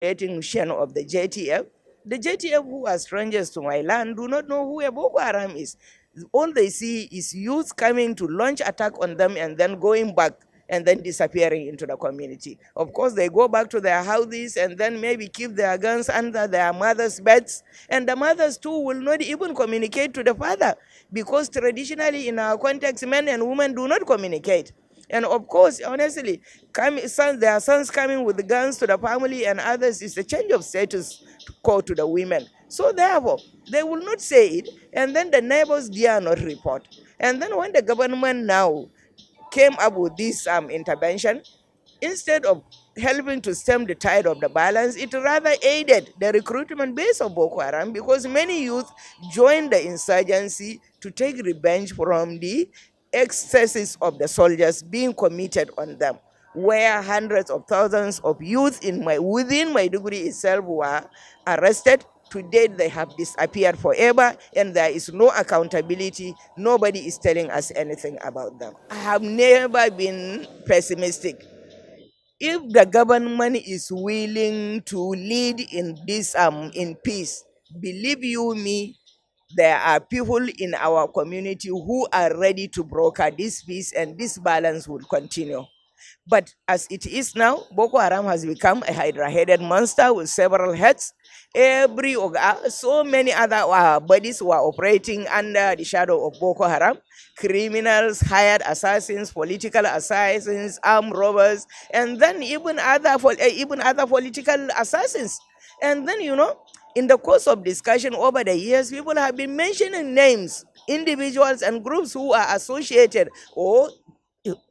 mission of the JTF. The JTF, who are strangers to my land, do not know who a Boko Haram is. All they see is youth coming to launch attack on them and then going back and then disappearing into the community. Of course, they go back to their houses and then maybe keep their guns under their mothers' beds. And the mothers too will not even communicate to the father, because traditionally in our context, men and women do not communicate. And of course, honestly, their sons coming with guns to the family and others is a change of status call to the women. So therefore, they will not say it, and then the neighbors dare not report. And then when the government now came up with this intervention, instead of helping to stem the tide of the violence, it rather aided the recruitment base of Boko Haram, because many youth joined the insurgency to take revenge from the excesses of the soldiers being committed on them, where hundreds of thousands of youth within Maiduguri itself were arrested. To date, they have disappeared forever, and there is no accountability. Nobody is telling us anything about them. I have never been pessimistic. If the government is willing to lead in this in peace, believe you me, there are people in our community who are ready to broker this peace, and this balance will continue. But as it is now, Boko Haram has become a hydra-headed monster with several heads. So many other bodies who are operating under the shadow of Boko Haram: criminals, hired assassins, political assassins, armed robbers, and then even other political assassins. And then, in the course of discussion over the years, people have been mentioning names, individuals and groups who are associated or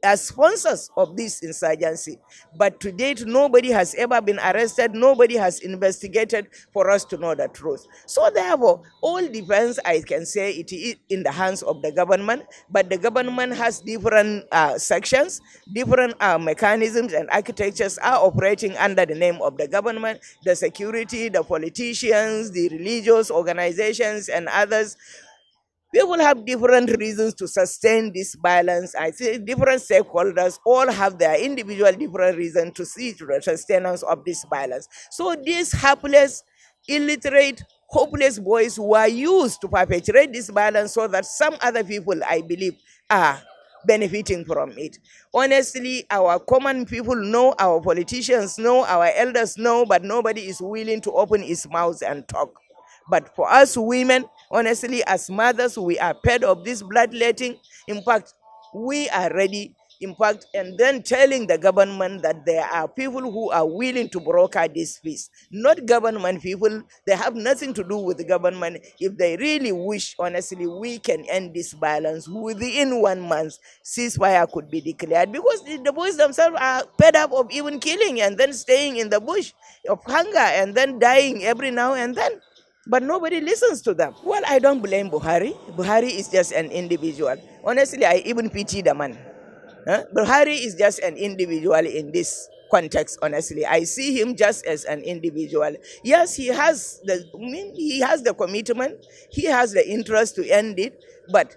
as sponsors of this insurgency. But to date, nobody has ever been arrested. Nobody has investigated for us to know the truth. So therefore, all depends, I can say, it is in the hands of the government. But the government has different sections, different mechanisms and architectures are operating under the name of the government: the security, the politicians, the religious organizations and others. People have different reasons to sustain this violence. I say different stakeholders all have their individual different reasons to see to the sustenance of this violence. So these helpless, illiterate, hopeless boys were used to perpetrate this violence so that some other people, I believe, are benefiting from it. Honestly, our common people know, our politicians know, our elders know, but nobody is willing to open his mouth and talk. But for us women, honestly, as mothers, we are fed of this bloodletting. In fact, we are ready. In fact, and then telling the government that there are people who are willing to broker this peace. Not government people. They have nothing to do with the government. If they really wish, honestly, we can end this violence within 1 month. Ceasefire could be declared, because the boys themselves are fed up of even killing and then staying in the bush of hunger and then dying every now and then. But nobody listens to them. Well, I don't blame Buhari. Buhari is just an individual. Honestly, I even pity the man. Buhari is just an individual in this context. Honestly, I see him just as an individual. Yes, he has the commitment, he has the interest to end it, but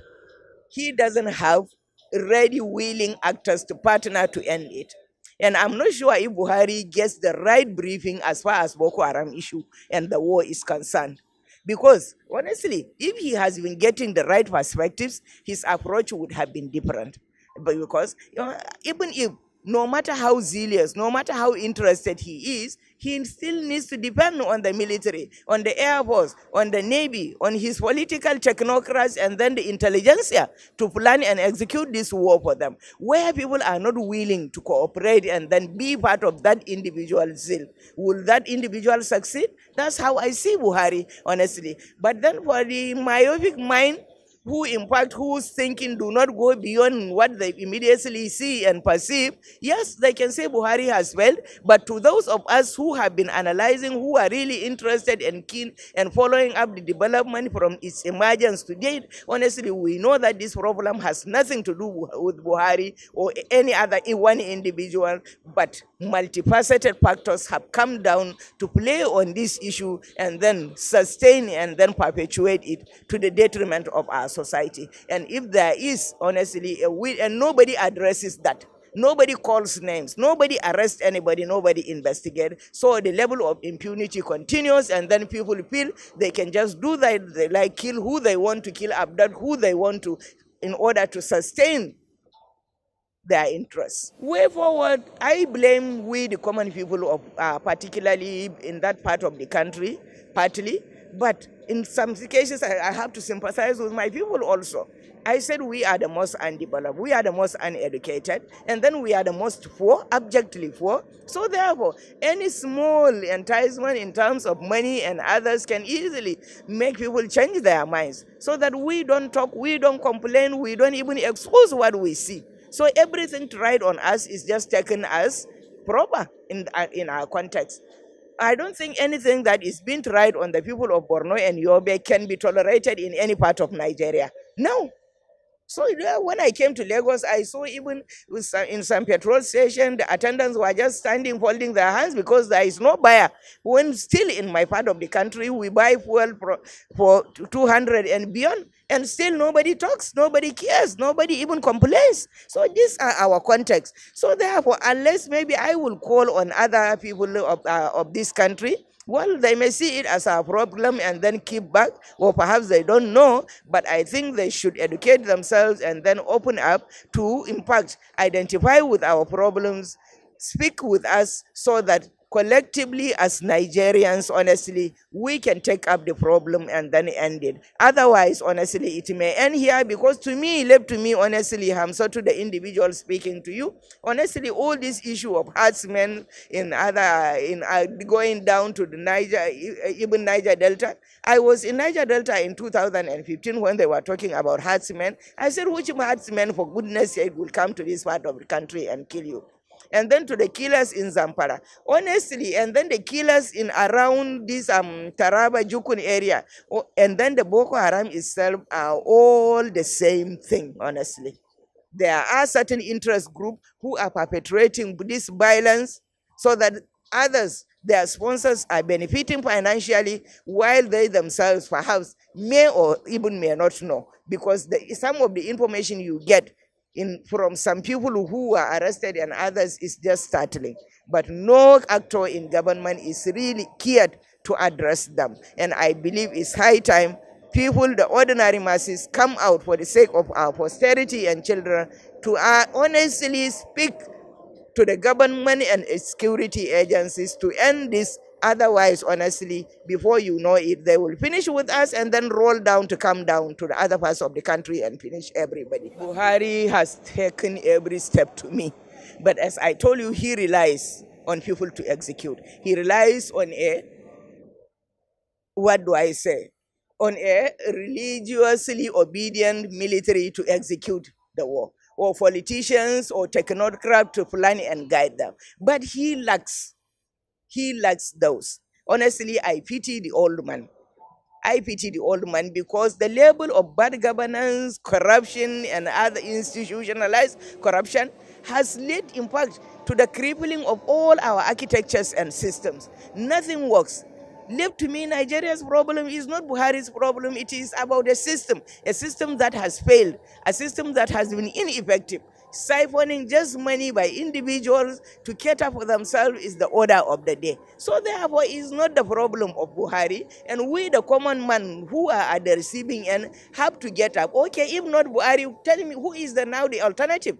he doesn't have ready, willing actors to partner to end it. And I'm not sure if Buhari gets the right briefing as far as Boko Haram issue and the war is concerned. Because honestly, if he has been getting the right perspectives, his approach would have been different. But because even if, no matter how zealous, no matter how interested he is, he still needs to depend on the military, on the air force, on the navy, on his political technocrats, and then the intelligentsia to plan and execute this war for them. Where people are not willing to cooperate and then be part of that individual zeal, will that individual succeed? That's how I see Buhari, honestly. But then for the myopic mind, whose thinking do not go beyond what they immediately see and perceive, yes, they can say Buhari has failed. But to those of us who have been analyzing, who are really interested and keen and following up the development from its emergence to date, honestly, we know that this problem has nothing to do with Buhari or any other one individual, but multifaceted factors have come down to play on this issue and then sustain and then perpetuate it to the detriment of our society. And if there is honestly a will, and nobody addresses that, Nobody calls names, nobody arrests anybody, nobody investigates. So the level of impunity continues, and then people feel they can just do that, they like kill who they want to kill, abduct who they want to, in order to sustain their interests. Way forward, I blame we, the common people of, particularly in that part of the country, partly, but in some cases, I have to sympathize with my people also. I said we are the most undeveloped, we are the most uneducated, and then we are the most poor, abjectly poor. So therefore, any small enticement in terms of money and others can easily make people change their minds, so that we don't talk, we don't complain, we don't even expose what we see. So everything tried on us is just taken as proper in our context. I don't think anything that is being tried on the people of Borno and Yobe can be tolerated in any part of Nigeria. No. So when I came to Lagos, I saw even in some petrol station, the attendants were just standing, folding their hands because there is no buyer. When still in my part of the country, we buy fuel for 200 and beyond, and still nobody talks, nobody cares, nobody even complains. So these are our context. So therefore, unless maybe I will call on other people of this country, well, they may see it as a problem and then keep back, or perhaps they don't know, but I think they should educate themselves and then open up to, in fact, identify with our problems, speak with us, so that collectively as Nigerians, honestly, we can take up the problem and then end it. Otherwise, honestly, it may end here, because to me, left to me, honestly, I'm so to the individual speaking to you, honestly, all this issue of herdsmen going down to the Niger, even Niger Delta. I was in Niger Delta in 2015 when they were talking about herdsmen. I said, which herdsmen, for goodness sake, will come to this part of the country and kill you? And then to the killers in Zampara, honestly, and then the killers in around this Taraba, Jukun area, and then the Boko Haram itself are all the same thing, honestly. There are certain interest groups who are perpetrating this violence, so that others, their sponsors, are benefiting financially, while they themselves perhaps may or even may not know, because some of the information you get from some people who are arrested and others is just startling. But no actor in government is really geared to address them. And I believe it's high time people, the ordinary masses, come out for the sake of our posterity and children to honestly speak to the government and its security agencies to end this. Otherwise, honestly, before you know it, they will finish with us and then roll down to come down to the other parts of the country and finish everybody. Buhari has taken every step to me. But as I told you, he relies on people to execute. He relies on what do I say? On a religiously obedient military to execute the war, or politicians or technocrats to plan and guide them. But he lacks those. Honestly, I pity the old man. I pity the old man, because the level of bad governance, corruption, and other institutionalized corruption has led, in fact, to the crippling of all our architectures and systems. Nothing works. Left to me, Nigeria's problem is not Buhari's problem. It is about a system that has failed, a system that has been ineffective. Siphoning just money by individuals to cater for themselves is the order of the day. So therefore, it's not the problem of Buhari, and we, the common man who are at the receiving end, have to get up. Okay, if not Buhari, tell me who is now the alternative?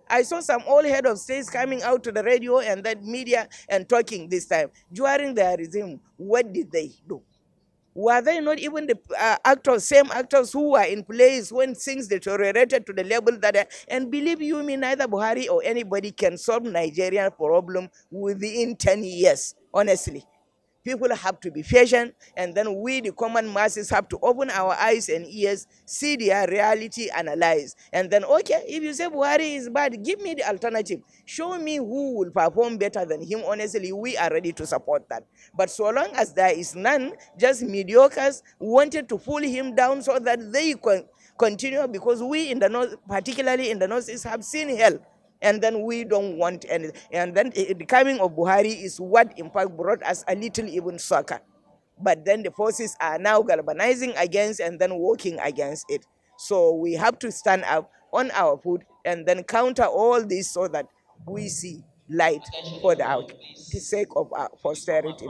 I saw some old head of states coming out to the radio and that media and talking this time. During their regime, what did they do? Were they not even the same actors who were in place when things deteriorated to the level that, and believe you me, neither Buhari or anybody can solve Nigerian problem within 10 years, honestly. People have to be patient, and then we, the common masses, have to open our eyes and ears, see their reality, analyze. And then, okay, if you say Buhari is bad, give me the alternative. Show me who will perform better than him. Honestly, we are ready to support that. But so long as there is none, just mediocres wanted to pull him down so that they continue, because we in the north, particularly in the northeast, have seen hell. And then we don't want any. And then the coming of Buhari is what, in fact, brought us a little even soccer. But then the forces are now galvanizing against and then working against it. So we have to stand up on our foot and then counter all this, so that we see light for the sake of our posterity.